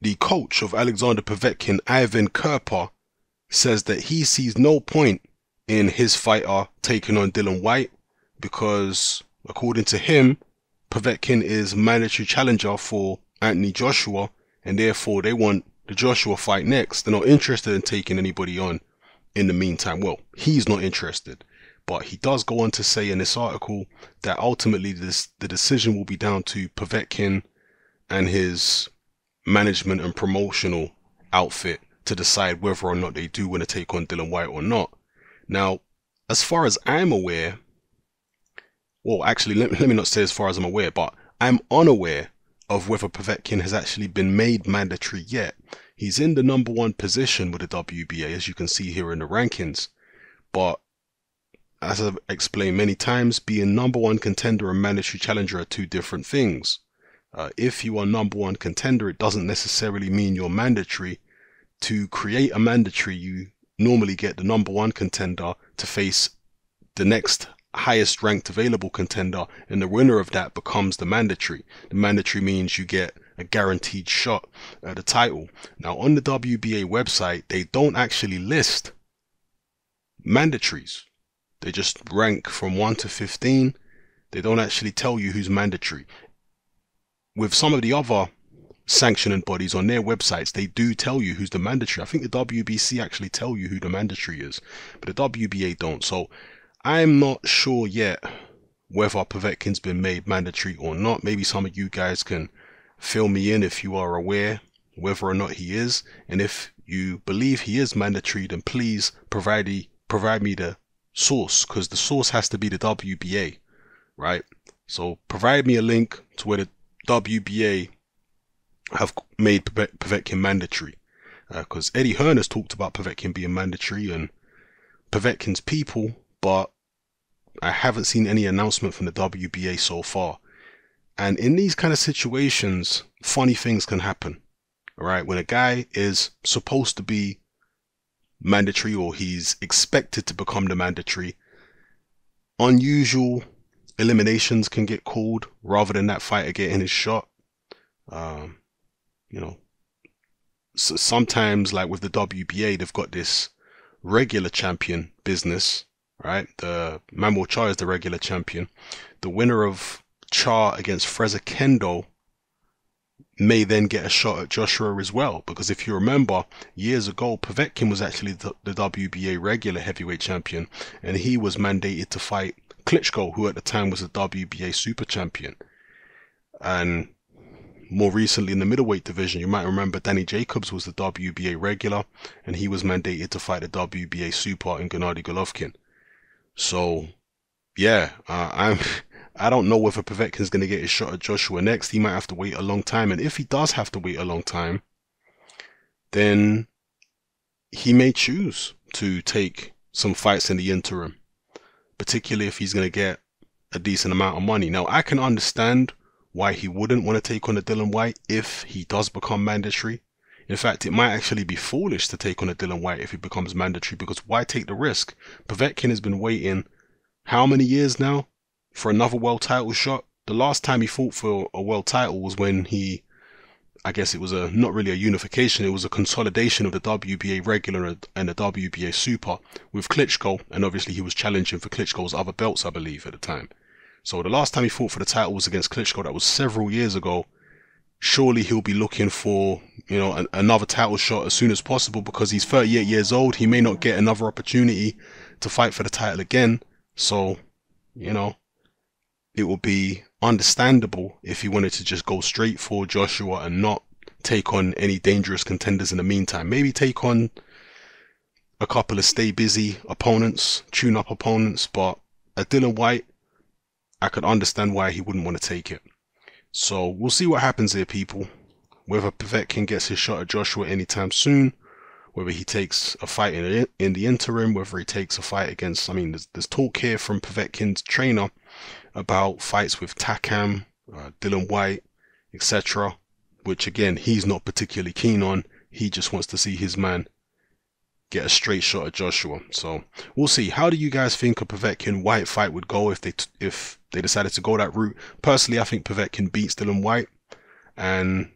the coach of Alexander Povetkin, Ivan Kerper, says that he sees no point in his fighter taking on Dillian Whyte because, according to him, Povetkin is mandatory challenger for Anthony Joshua, and therefore they want the Joshua fight next. They're not interested in taking anybody on in the meantime. Well, he's not interested, but he does go on to say in this article that ultimately the decision will be down to Povetkin and his management and promotional outfit to decide whether or not they do want to take on Dillian Whyte or not. Now, as far as I'm aware, well, actually, let me not say as far as I'm aware, but I'm unaware of whether Povetkin has actually been made mandatory yet. He's in the #1 position with the WBA, as you can see here in the rankings. But as I've explained many times, being #1 contender and mandatory challenger are two different things. If you are #1 contender, it doesn't necessarily mean you're mandatory. To create a mandatory, you normally get the #1 contender to face the next highest ranked available contender, and the winner of that becomes the mandatory. The mandatory means you get a guaranteed shot at the title. Now, on the WBA website, they don't actually list mandatories. They just rank from 1 to 15. They don't actually tell you who's mandatory. With some of the other sanctioning bodies on their websites, they do tell you who's the mandatory. I think the WBC actually tell you who the mandatory is, but the WBA don't. So I'm not sure yet whether Povetkin's been made mandatory or not. Maybe some of you guys can fill me in if you are aware whether or not he is. And if you believe he is mandatory, then please provide me the source, because the source has to be the WBA, right? So provide me a link to where the WBA have made Povetkin mandatory, because Eddie Hearn has talked about Povetkin being mandatory and Povetkin's people, but I haven't seen any announcement from the WBA so far. And in these kind of situations, funny things can happen. All right, when a guy is supposed to be mandatory, or he's expected to become the mandatory, unusual eliminations can get called rather than that fighter getting his shot. You know, so sometimes, like with the WBA, they've got this regular champion business, right? The Manuel Charr is the regular champion. The winner of Charr against Fraser Kendo may then get a shot at Joshua as well, because if you remember, years ago, Povetkin was actually the WBA regular heavyweight champion, and he was mandated to fight Klitschko, who at the time was the WBA super champion. And more recently in the middleweight division, you might remember Danny Jacobs was the WBA regular, and he was mandated to fight the WBA super in Gennady Golovkin. So yeah, I don't know whether Povetkin's going to get his shot at Joshua next. He might have to wait a long time, and if he does have to wait a long time, then he may choose to take some fights in the interim, particularly if he's going to get a decent amount of money. Now, I can understand why he wouldn't want to take on a Dillian Whyte if he does become mandatory. In fact, it might actually be foolish to take on a Dillian Whyte if he becomes mandatory, because why take the risk? Povetkin has been waiting how many years now for another world title shot? The last time he fought for a world title was when I guess it was not really a unification, it was a consolidation of the WBA regular and the WBA super with Klitschko, and obviously he was challenging for Klitschko's other belts, I believe, at the time. So the last time he fought for the title was against Klitschko. That was several years ago. Surely he'll be looking for, you know, another title shot as soon as possible, because he's 38 years old. He may not get another opportunity to fight for the title again. So, you know, it would be understandable if he wanted to just go straight for Joshua and not take on any dangerous contenders in the meantime. Maybe take on a couple of stay busy opponents, tune up opponents, but a Dillian Whyte, I could understand why he wouldn't want to take it. So we'll see what happens here, people. Whether Povetkin gets his shot at Joshua anytime soon, whether he takes a fight in the interim, whether he takes a fight against, I mean, there's talk here from Povetkin's trainer about fights with Takam, Dillian Whyte, etc., which again, he's not particularly keen on. He just wants to see his man get a straight shot at Joshua. So we'll see. How do you guys think a Povetkin Whyte fight would go if they decided to go that route? Personally, I think Povetkin beats Dillian Whyte, and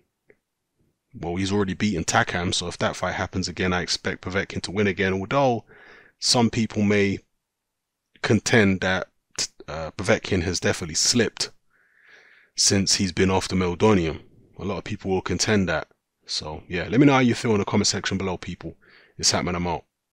well, he's already beaten Takam, so if that fight happens again, I expect Povetkin to win again. Although some people may contend that Povetkin has definitely slipped since he's been off the meldonium. A lot of people will contend that. So yeah, let me know how you feel in the comment section below, people. It's happening. I'm out.